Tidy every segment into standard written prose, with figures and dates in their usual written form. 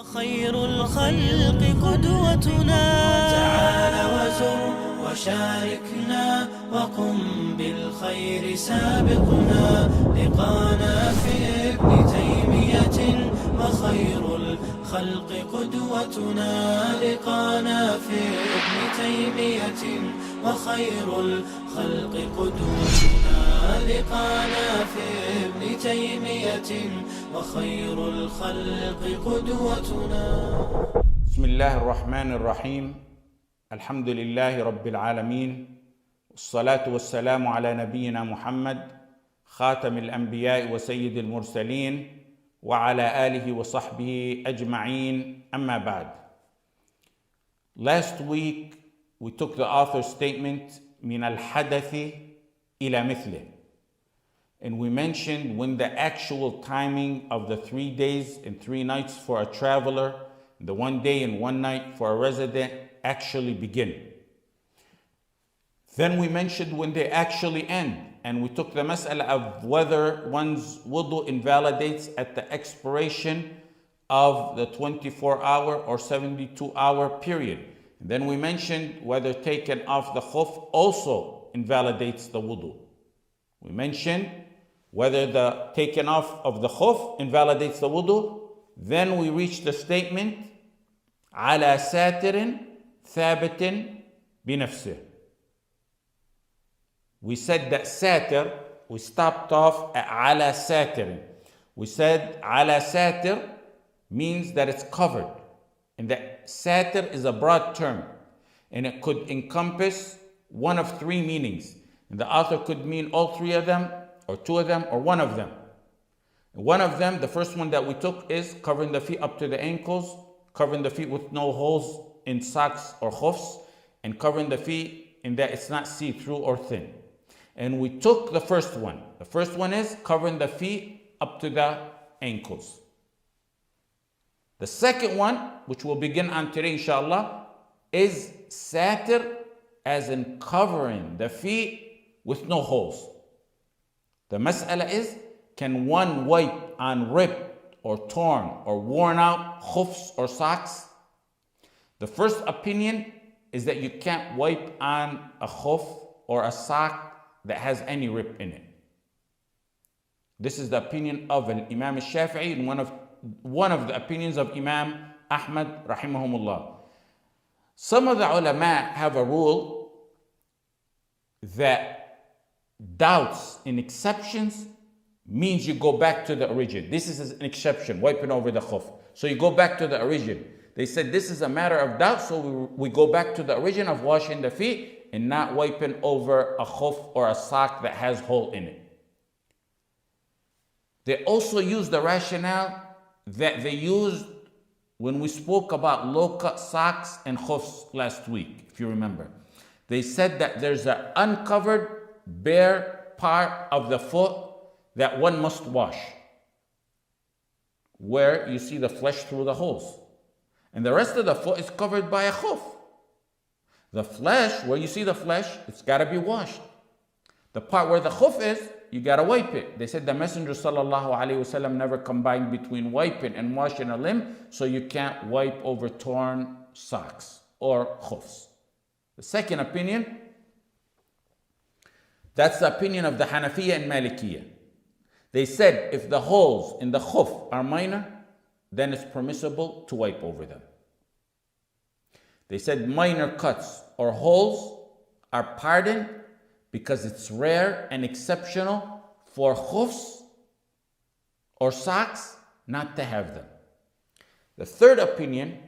خير الخلق قدوتنا تعال وزر وشاركنا وقم بالخير سابقنا لقانا في ابن تيمية وخير الخلق قدوتنا لقانا في ابن تيمية وخير الخلق قدوتنا لقانا في ابن تيمية وخير الخلق قدوتنا. بسم الله الرحمن الرحيم. الحمد لله رب العالمين، والصلاة والسلام على نبينا محمد خاتم الأنبياء وسيد المرسلين وعلى آله وصحبه أجمعين. أما بعد. Last week we took the author's statement من الحدث إلى مثله, and we mentioned when the actual timing of the 3 days and 3 nights for a traveler, the 1 day and 1 night for a resident actually begin. Then we mentioned when they actually end, and we took the mas'ala of whether one's wudu invalidates at the expiration of the 24-hour or 72-hour period. And then we mentioned whether taking off the khuf also invalidates the wudu. We mentioned whether the taking off of the khuf invalidates the wudu. Then we reached the statement على ساتر ثابت بنفسه. We said that satir, we stopped off at على ساتر. We said على ساتر means that it's covered, and that satir is a broad term, and it could encompass one of 3 meanings. And the author could mean all 3 of them, or 2 of them, or 1 of them. And one of them, the first one that we took, is covering the feet up to the ankles, covering the feet with no holes in socks or khufs, and covering the feet in that it's not see-through or thin. And we took the first one. The first one is covering the feet up to the ankles. The second one, which we'll begin on today inshallah, is satir, as in covering the feet with no holes. The mas'ala is, can one wipe on ripped or torn or worn out khufs or socks? The first opinion is that you can't wipe on a khuf or a sock that has any rip in it. This is the opinion of Imam al-Shafi'i and one of the opinions of Imam Ahmad rahimahumullah. Some of the ulama have a rule that doubts in exceptions means you go back to the origin. This is an exception, wiping over the khuf. So you go back to the origin. They said this is a matter of doubt, so we go back to the origin of washing the feet and not wiping over a khuf or a sock that has hole in it. They also use the rationale that they used when we spoke about low-cut socks and khufs last week, if you remember. They said that there's an uncovered, bare part of the foot that one must wash, where you see the flesh through the holes. And the rest of the foot is covered by a khuf. The flesh, where you see the flesh, it's got to be washed. The part where the khuf is, you got to wipe it. They said the Messenger sallallahu alaihi wasallam never combined between wiping and washing a limb, so you can't wipe over torn socks or khufs. The second opinion, that's the opinion of the Hanafiya and Malikiya. They said if the holes in the khuf are minor, then it's permissible to wipe over them. They said minor cuts or holes are pardoned because it's rare and exceptional for khufs or socks not to have them. The third opinion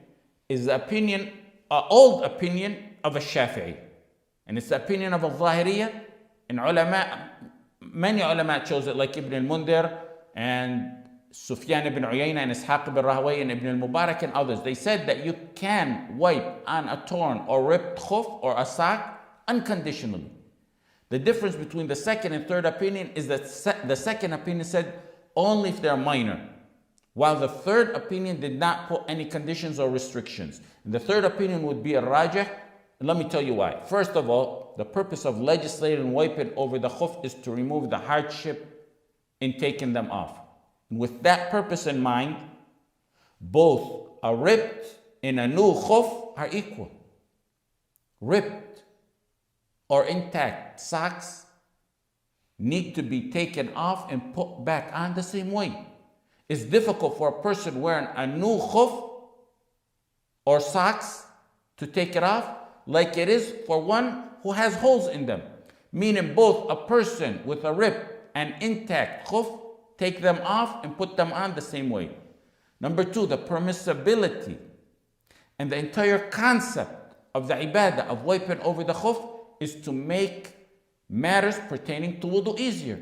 is the opinion, old opinion of a Shafi'i, and it's the opinion of a Zahiriyya, and many ulama chose it, like Ibn al-Mundhir and Sufyan ibn Uyayna and Ishaq ibn Rahawayh and Ibn al-Mubarak and others. They said that you can wipe on a torn or ripped khuf or a sock unconditionally. The difference between the second and third opinion is that the second opinion said only if they're minor, while the third opinion did not put any conditions or restrictions. And the third opinion would be a rajih, and let me tell you why. First of all, the purpose of legislating and wiping over the khuf is to remove the hardship in taking them off. And with that purpose in mind, both a ripped and a new khuf are equal. Ripped or intact socks need to be taken off and put back on the same way. It's difficult for a person wearing a new khuf or socks to take it off like it is for one who has holes in them. Meaning both a person with a ripped and intact khuf, take them off and put them on the same way. Number two, the permissibility and the entire concept of the ibadah of wiping over the khuf is to make matters pertaining to wudu easier.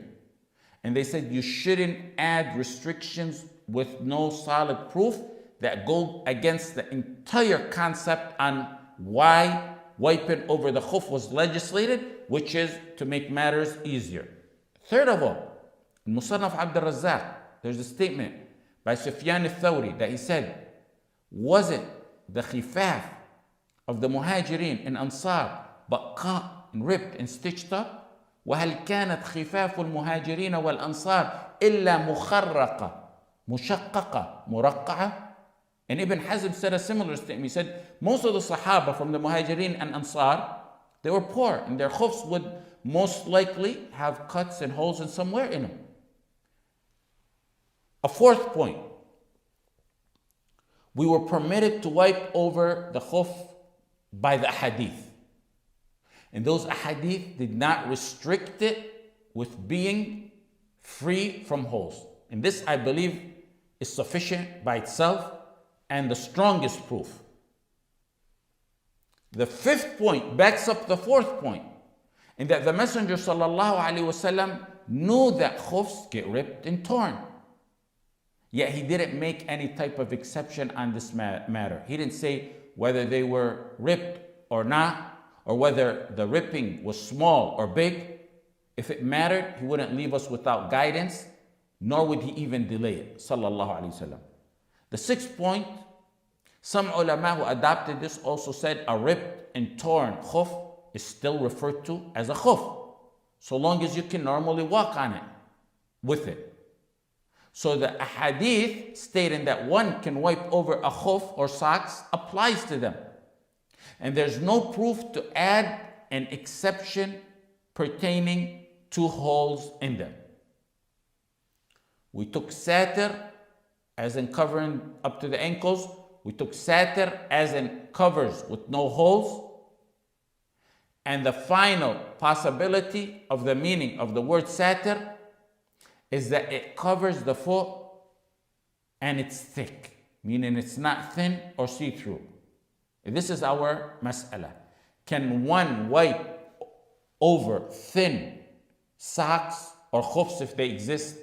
And they said you shouldn't add restrictions with no solid proof that go against the entire concept on why wiping over the khuf was legislated, which is to make matters easier. Third of all, in Musannaf Abd al-Razzaq, there's a statement by Sufyan al-Thawri that he said, was it the khifaf of the Muhajirin and Ansar but cut and ripped and stitched up? وهل كانت خفاف المهاجرين والأنصار إلا مخرقة مشققة مرقعة? And Ibn Hazm said a similar statement. He said, most of the Sahaba from the Muhajirin and Ansar, they were poor, and their khufs would most likely have cuts and holes in somewhere in them. A fourth point, we were permitted to wipe over the khuf by the hadith. And those ahadith did not restrict it with being free from holes. And this, I believe, is sufficient by itself and the strongest proof. The fifth point backs up the fourth point, in that the Messenger ﷺ knew that khufs get ripped and torn. Yet he didn't make any type of exception on this matter. He didn't say whether they were ripped or not, or whether the ripping was small or big. If it mattered, he wouldn't leave us without guidance, nor would he even delay it, sallallahu alaihi wasallam. The sixth point, some ulama who adopted this also said a ripped and torn khuf is still referred to as a khuf, so long as you can normally walk on it, with it. So the hadith stating that one can wipe over a khuf or socks applies to them. And there's no proof to add an exception pertaining to holes in them. We took satir as in covering up to the ankles. We took satir as in covers with no holes. And the final possibility of the meaning of the word satir is that it covers the foot and it's thick, meaning it's not thin or see-through. This is our mas'ala. Can one wipe over thin socks or khufs if they exist,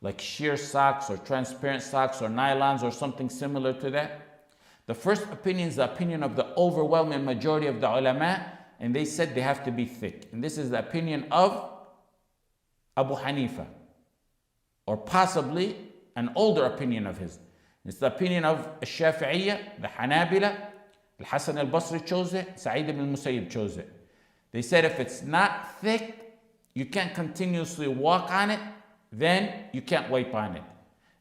like sheer socks or transparent socks or nylons or something similar to that? The first opinion is the opinion of the overwhelming majority of the ulama, and they said they have to be thick. And this is the opinion of Abu Hanifa, or possibly an older opinion of his. It's the opinion of Shafi'iyya, the Hanabila. Al-Hasan al-Basri chose it, Sa'id ibn al-Musayyib chose it. They said if it's not thick, you can't continuously walk on it, then you can't wipe on it.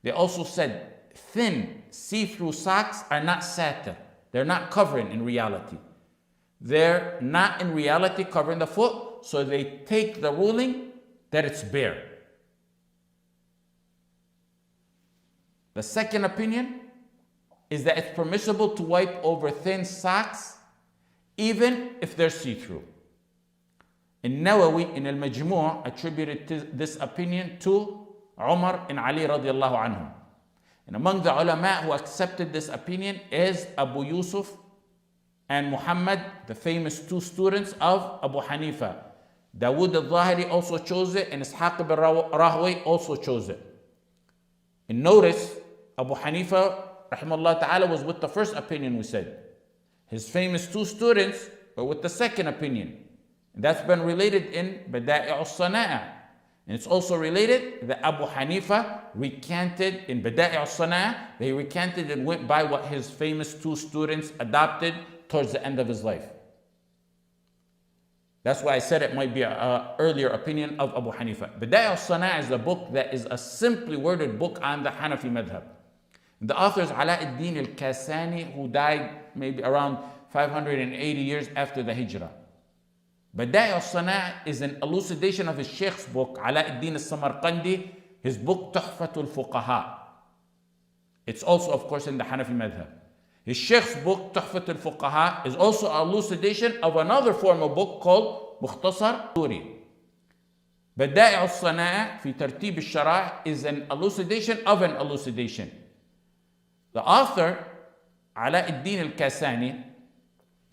They also said thin, see-through socks are not satir. They're not covering in reality. They're not in reality covering the foot, so they take the ruling that it's bare. The second opinion is that it's permissible to wipe over thin socks even if they're see-through. And Nawawi in Al-Majmu' attributed this opinion to Umar and Ali radiallahu anhum. And among the ulama who accepted this opinion is Abu Yusuf and Muhammad, the famous two students of Abu Hanifa. Dawood al-Zahiri also chose it, and Ishaq ibn Rahway also chose it. And notice, Abu Hanifa rahimahullah ta'ala was with the first opinion we said. His famous two students were with the second opinion. And that's been related in Bada'i al-Sana'a. And it's also related that Abu Hanifa recanted in Bada'i al-Sana'a, they recanted and went by what his famous two students adopted towards the end of his life. That's why I said it might be an earlier opinion of Abu Hanifa. Bada'i al-Sana'a is a book that is a simply worded book on the Hanafi madhab. The author is Ala ad-Din al-Kasani, who died maybe around 580 years after the Hijrah. Bada'i al-Sana' is an elucidation of his Shaykh's book, Ala ad-Din al-Samarqandi, his book Tuhfatul Fuqaha. It's also, of course, in the Hanafi madhab. His Shaykh's book Tuhfatul Fuqaha is also an elucidation of another formal book called Mukhtasar Furū. Bada'i al-Sana' fi Tartib al-Shara' is an elucidation of an elucidation. The author, Ala ad-Din al-Kasani,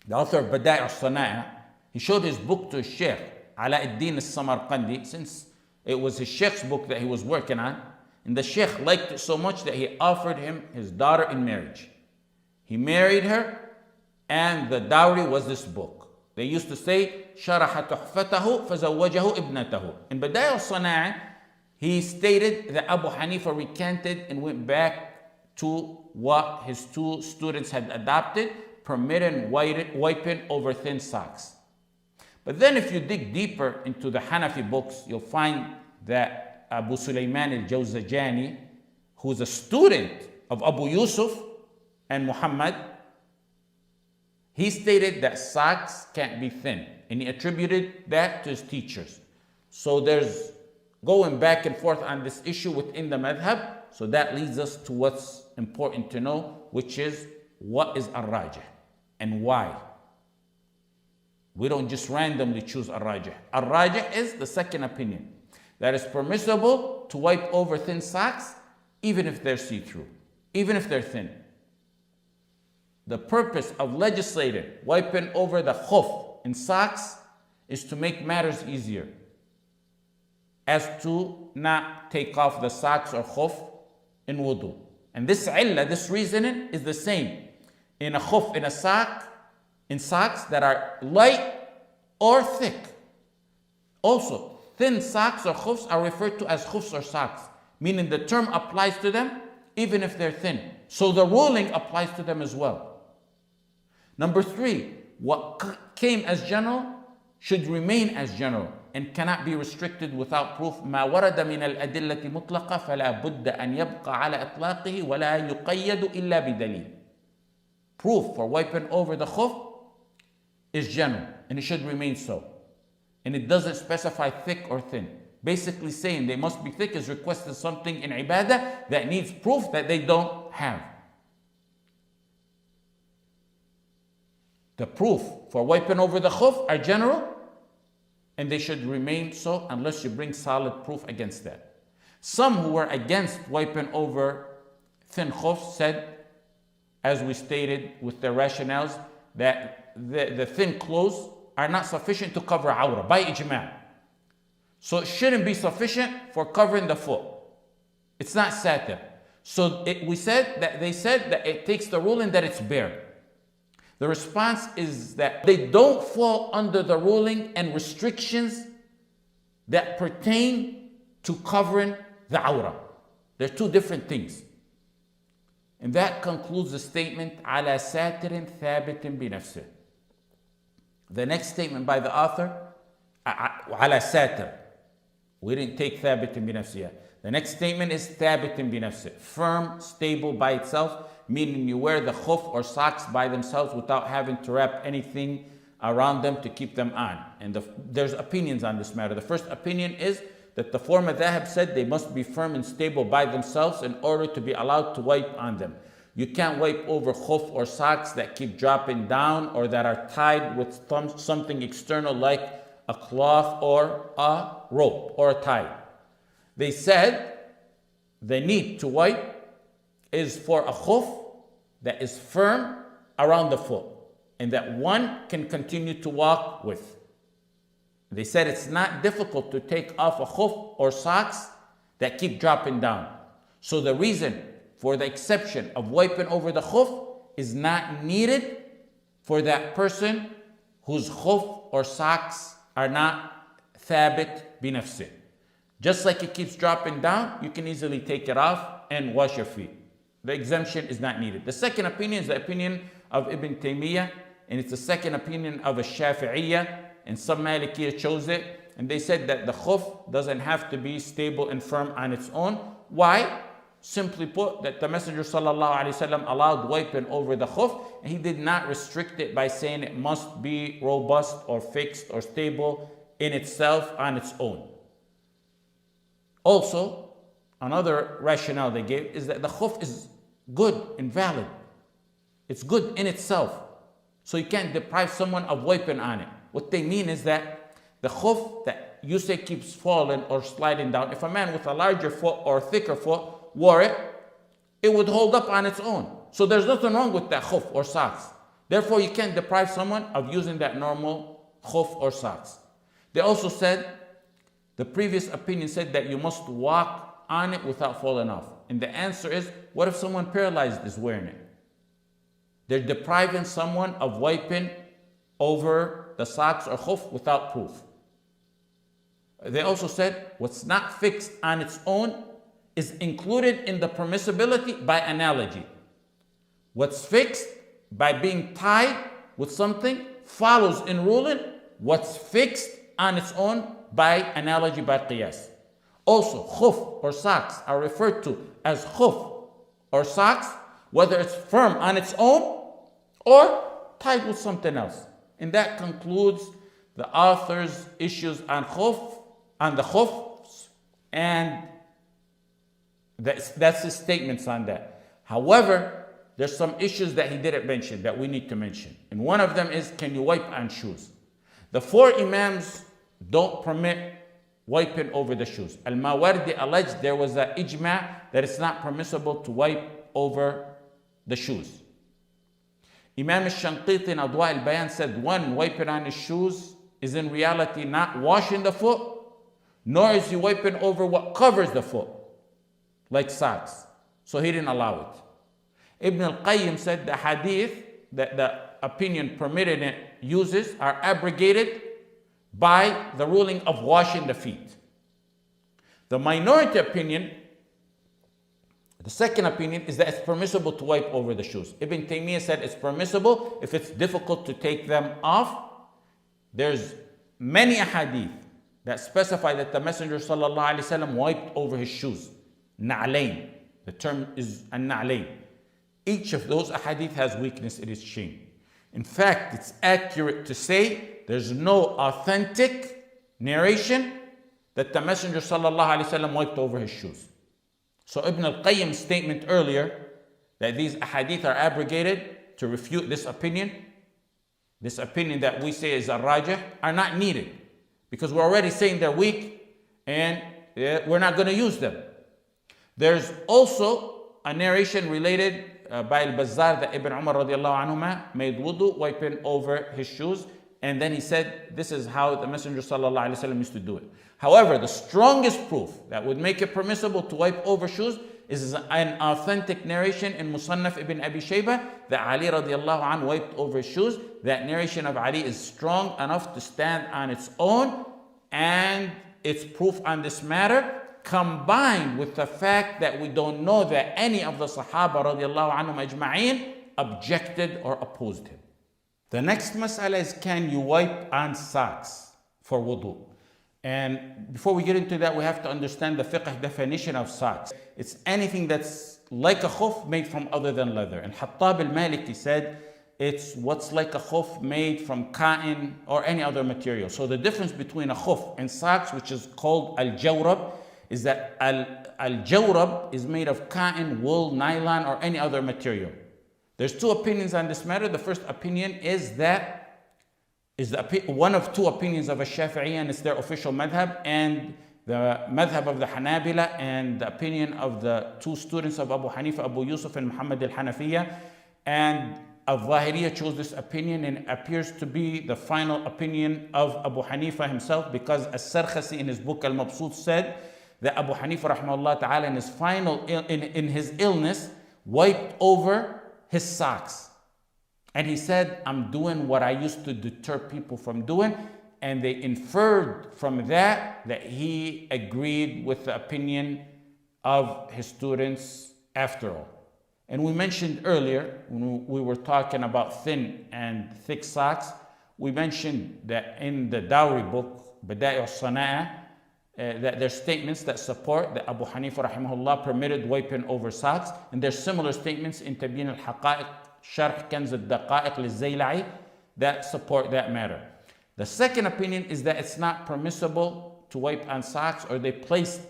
the author of Bada'i al-Sana', he showed his book to his Shaykh, Ala ad-Din al-Samarqandi, since it was his Shaykh's book that he was working on. And the Shaykh liked it so much that he offered him his daughter in marriage. He married her, and the dowry was this book. They used to say, شَرَحَ تُحْفَتَهُ فَزَوَّجَهُ ابْنَتَهُ. In Bada'i al-Sana', he stated that Abu Hanifa recanted and went back to what his two students had adopted, permitting wiping over thin socks. But then if you dig deeper into the Hanafi books, you'll find that Abu Sulaiman al-Jawzajani, who's a student of Abu Yusuf and Muhammad, he stated that socks can't be thin, and he attributed that to his teachers. So there's going back and forth on this issue within the madhab. So that leads us to what's important to know, which is what is ar-rajih and why. We don't just randomly choose ar-rajih. Ar-rajih is the second opinion, that it's permissible to wipe over thin socks even if they're see-through, even if they're thin. The purpose of legislating wiping over the khuf in socks is to make matters easier, as to not take off the socks or khuf in wudu. And this illah, this reasoning is the same in a khuf, in a sock, in socks that are light or thick. Also, thin socks or khufs are referred to as khufs or socks, meaning the term applies to them even if they're thin. So the ruling applies to them as well. Number three, what came as general should remain as general and cannot be restricted without proof. ما ورد من الأدلة مطلقة فلا بد أن يبقى على إطلاقه ولا يقيد إلا بدليل. Proof for wiping over the khuf is general, and it should remain so. And it doesn't specify thick or thin. Basically saying they must be thick is requesting something in ibadah that needs proof that they don't have. The proof for wiping over the khuf are general, and they should remain so unless you bring solid proof against that. Some who were against wiping over thin khuf said, as we stated with their rationales, that the thin clothes are not sufficient to cover awrah by ijma'. So it shouldn't be sufficient for covering the foot. It's not satir. So they said that it takes the ruling that it's bare. The response is that they don't fall under the ruling and restrictions that pertain to covering the awrah. They're two different things. And that concludes the statement, على ساتر ثابت بنفسه. The next statement by the author, على ساتر. We didn't take ثابت بنفسه yet. The next statement is ثابت بنفسه. Firm, stable by itself, meaning you wear the khuf or socks by themselves without having to wrap anything around them to keep them on. And there's opinions on this matter. The first opinion is that the former dhahab said they must be firm and stable by themselves in order to be allowed to wipe on them. You can't wipe over khuf or socks that keep dropping down or that are tied with something external like a cloth or a rope or a tie. They said the need to wipe is for a khuf that is firm around the foot and that one can continue to walk with. They said it's not difficult to take off a khuf or socks that keep dropping down. So the reason for the exception of wiping over the khuf is not needed for that person whose khuf or socks are not thabit binafsih. Just like it keeps dropping down, you can easily take it off and wash your feet. The exemption is not needed. The second opinion is the opinion of Ibn Taymiyyah, and it's the second opinion of a Shafi'iyya, and some Malikiyya chose it, and they said that the khuf doesn't have to be stable and firm on its own. Why? simply put, that the Messenger sallallahu alaihi wasallam allowed wiping over the khuf, and he did not restrict it by saying it must be robust or fixed or stable in itself on its own. Also, another rationale they gave is that the khuf is good and valid. It's good in itself. So you can't deprive someone of wiping on it. What they mean is that the khuf that you say keeps falling or sliding down, if a man with a larger foot or thicker foot wore it, it would hold up on its own. So there's nothing wrong with that khuf or socks. Therefore, you can't deprive someone of using that normal khuf or socks. They also said, the previous opinion said that you must walk on it without falling off. And the answer is, what if someone paralyzed is wearing it? They're depriving someone of wiping over the socks or khuf without proof. They also said, what's not fixed on its own is included in the permissibility by analogy. What's fixed by being tied with something follows in ruling what's fixed on its own by analogy, by qiyas. Also, khuf or socks are referred to as khuf or socks, whether it's firm on its own or tied with something else. And that concludes the author's issues on the khufs, and that's his statements on that. However, there's some issues that he didn't mention that we need to mention. And one of them is, can you wipe on shoes? The four imams don't permit wiping over the shoes. Al-Mawardi alleged there was an ijma that it's not permissible to wipe over the shoes. Imam al-Shanqiti in Adwa al-Bayan said one wiping on his shoes is in reality not washing the foot, nor is he wiping over what covers the foot, like socks. So he didn't allow it. Ibn al-Qayyim said the hadith that the opinion permitted it uses are abrogated by the ruling of washing the feet. The minority opinion, the second opinion, is that it's permissible to wipe over the shoes. Ibn Taymiyyah said it's permissible if it's difficult to take them off. There's many hadith that specify that the Messenger sallallahu alaihi wasallam wiped over his shoes. Na'layn. The term is an-na'layn. Each of those hadith has weakness in its chain. In fact, it's accurate to say there's no authentic narration that the Messenger sallallahu alaihi wasallam wiped over his shoes. So Ibn al-Qayyim's statement earlier that these hadith are abrogated to refute this opinion that we say is al-rajih, are not needed, because we're already saying they're weak and we're not going to use them. There's also a narration related by Al-Bazzar that Ibn Umar radiallahu anhuma made wudu wiping over his shoes, and then he said this is how the Messenger sallallahu alaihi wasallam used to do it. However, the strongest proof that would make it permissible to wipe over shoes is an authentic narration in Musannaf ibn Abi Shaybah that Ali radiallahu anhu wiped over his shoes. That narration of Ali is strong enough to stand on its own, and its proof on this matter, combined with the fact that we don't know that any of the Sahaba radiallahu anhum ajma'een objected or opposed him. The next mas'ala is, can you wipe on socks for wudu? And before we get into that, we have to understand the fiqh definition of socks. It's anything that's like a khuf made from other than leather. And Hattab al-Maliki said it's what's like a khuf made from cotton or any other material. So the difference between a khuf and socks, which is called al-jawrab, is that al-jawrab is made of cotton, wool, nylon, or any other material. There's two opinions on this matter. The first opinion is one of two opinions of Shafi'i, and it's their official madhab, and the madhab of the Hanabila, and the opinion of the two students of Abu Hanifa, Abu Yusuf and Muhammad al-Hanafiya. And Al-Zahiriyya chose this opinion, and it appears to be the final opinion of Abu Hanifa himself, because As-Sarkhasi in his book Al-Mabsut said that Abu Hanifa rahmahullah ta'ala in his illness wiped over his socks. And he said, I'm doing what I used to deter people from doing. And they inferred from that he agreed with the opinion of his students after all. And we mentioned earlier, when we were talking about thin and thick socks, we mentioned that in the dowry book, Bada'i al-Sana'a, that there's statements that support that Abu Hanifa rahimahullah permitted wiping over socks, and there's similar statements in Tabyin al-Haqa'iq, Sharh Kanz al-Daqa'iq lil-Zayla'i that support that matter. The second opinion is that it's not permissible to wipe on socks, or they placed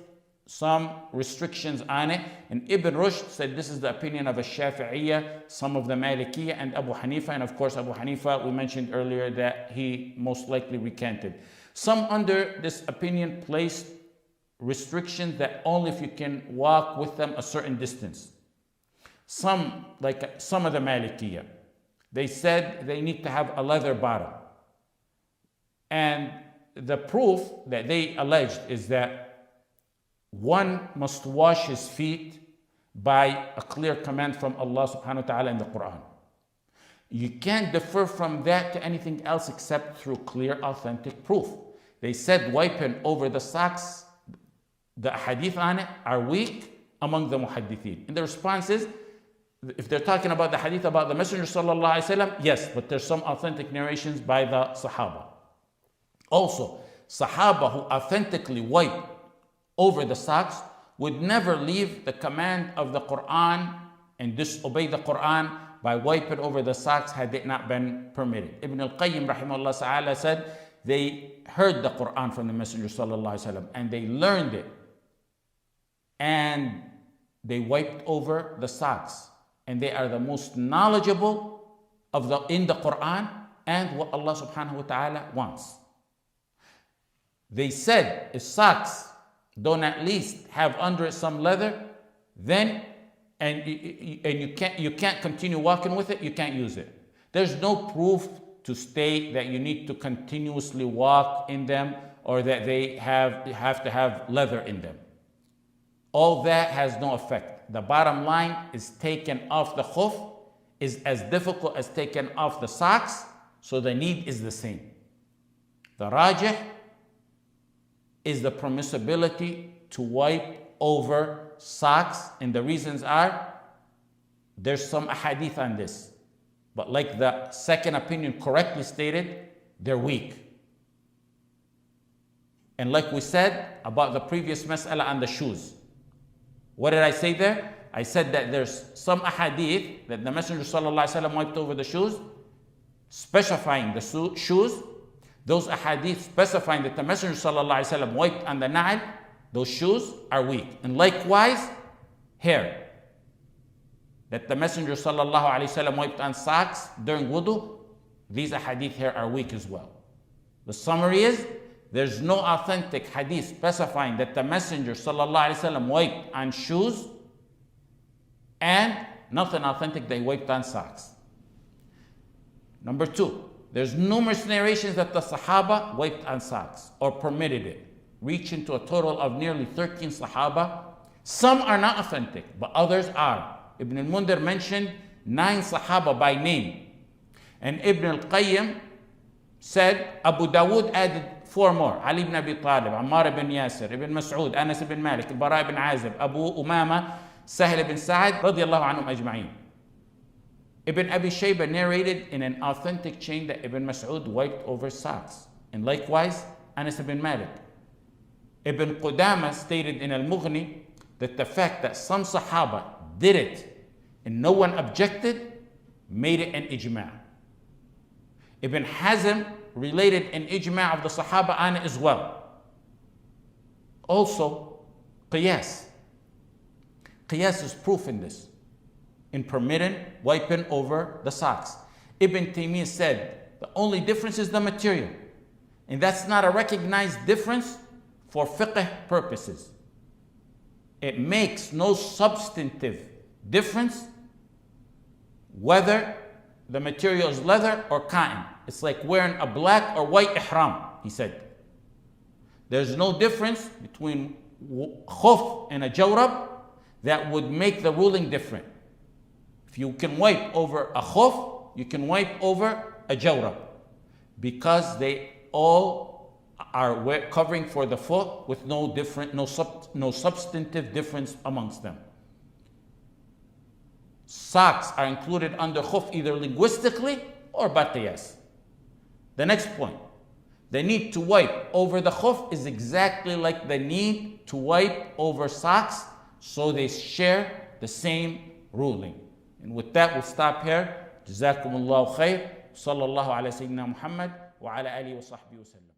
some restrictions on it. And Ibn Rushd said this is the opinion of a Shafi'iyya, some of the Malikiyya, and Abu Hanifa. And of course, Abu Hanifa, we mentioned earlier that he most likely recanted. Some under this opinion placed restrictions that only if you can walk with them a certain distance. Some, like some of the Malikiyya, they said they need to have a leather bottom. And the proof that they alleged is that one must wash his feet by a clear command from Allah subhanahu wa ta'ala in the Quran. You can't defer from that to anything else except through clear, authentic proof. They said wiping over the socks, the hadith on it, are weak among the muhaddithin. And the response is, if they're talking about the hadith about the Messenger sallallahu alaihi wasallam, yes, but there's some authentic narrations by the Sahaba. Also, Sahaba who authentically wipe over the socks would never leave the command of the Quran and disobey the Quran by wiping over the socks had it not been permitted. Ibn al-Qayyim rahimahullah ta'ala said they heard the Quran from the Messenger sallallahu alaihi wasallam and they learned it and they wiped over the socks, and they are the most knowledgeable in the Quran and what Allah subhanahu wa ta'ala wants. They said if socks don't at least have under it some leather, then and you can't continue walking with it, you can't use it. There's no proof to state that you need to continuously walk in them or that they have to have leather in them. All that has no effect. The bottom line is taking off the khuf is as difficult as taking off the socks, so the need is the same. The rajih is the permissibility to wipe over socks, and the reasons are, there's some ahadith on this, but like the second opinion correctly stated, they're weak. And like we said about the previous mas'ala on the shoes, what did I say there? I said that there's some ahadith that the Messenger sallallahu alaihi wasallam wiped over the shoes, specifying the shoes. Those ahadith specifying that the Messenger sallallahu alaihi wasallam wiped on the na'al, those shoes are weak. And likewise, hair, that the Messenger sallallahu alaihi wasallam wiped on socks during wudu, these ahadith here are weak as well. The summary is, there's no authentic hadith specifying that the Messenger sallallahu alaihi wasallam wiped on shoes, and nothing authentic they wiped on socks. Number two, there's numerous narrations that the Sahaba wiped on socks or permitted it, reaching to a total of nearly 13 Sahaba. Some are not authentic, but others are. Ibn al-Mundhir mentioned 9 Sahaba by name. And Ibn al-Qayyim said Abu Dawood added 4 more. Ali ibn Abi Talib, Ammar ibn Yasir, Ibn Mas'ud, Anas ibn Malik, Al-Bara ibn Azib, Abu Umama, Sahil ibn Sa'ad, radiyallahu anhum ajma'in. Ibn Abi Shayba narrated in an authentic chain that Ibn Mas'ud wiped over socks. And likewise, Anas ibn Malik. Ibn Qudama stated in Al-Mughni that the fact that some Sahaba did it and no one objected made it an ijma'. Ibn Hazm related an ijma' of the Sahaba on it as well. Also, qiyas. Qiyas is proof in this, in permitting wiping over the socks. Ibn Taymiyyah said the only difference is the material, and that's not a recognized difference for fiqh purposes. It makes no substantive difference whether the material is leather or cotton. It's like wearing a black or white ihram, he said. There's no difference between khuf and a jawrab that would make the ruling different. If you can wipe over a khuf, you can wipe over a jawrab, because they all are covering for the foot with no substantive difference amongst them. Socks are included under khuf either linguistically or by qiyas. The next point, The need to wipe over the khuf is exactly like the need to wipe over socks, so they share the same ruling. And with that, we'll stop here. Jazakumullahu khair. Sallallahu ala Sayyidina Muhammad wa ala alihi wa sahbihi wa sallam.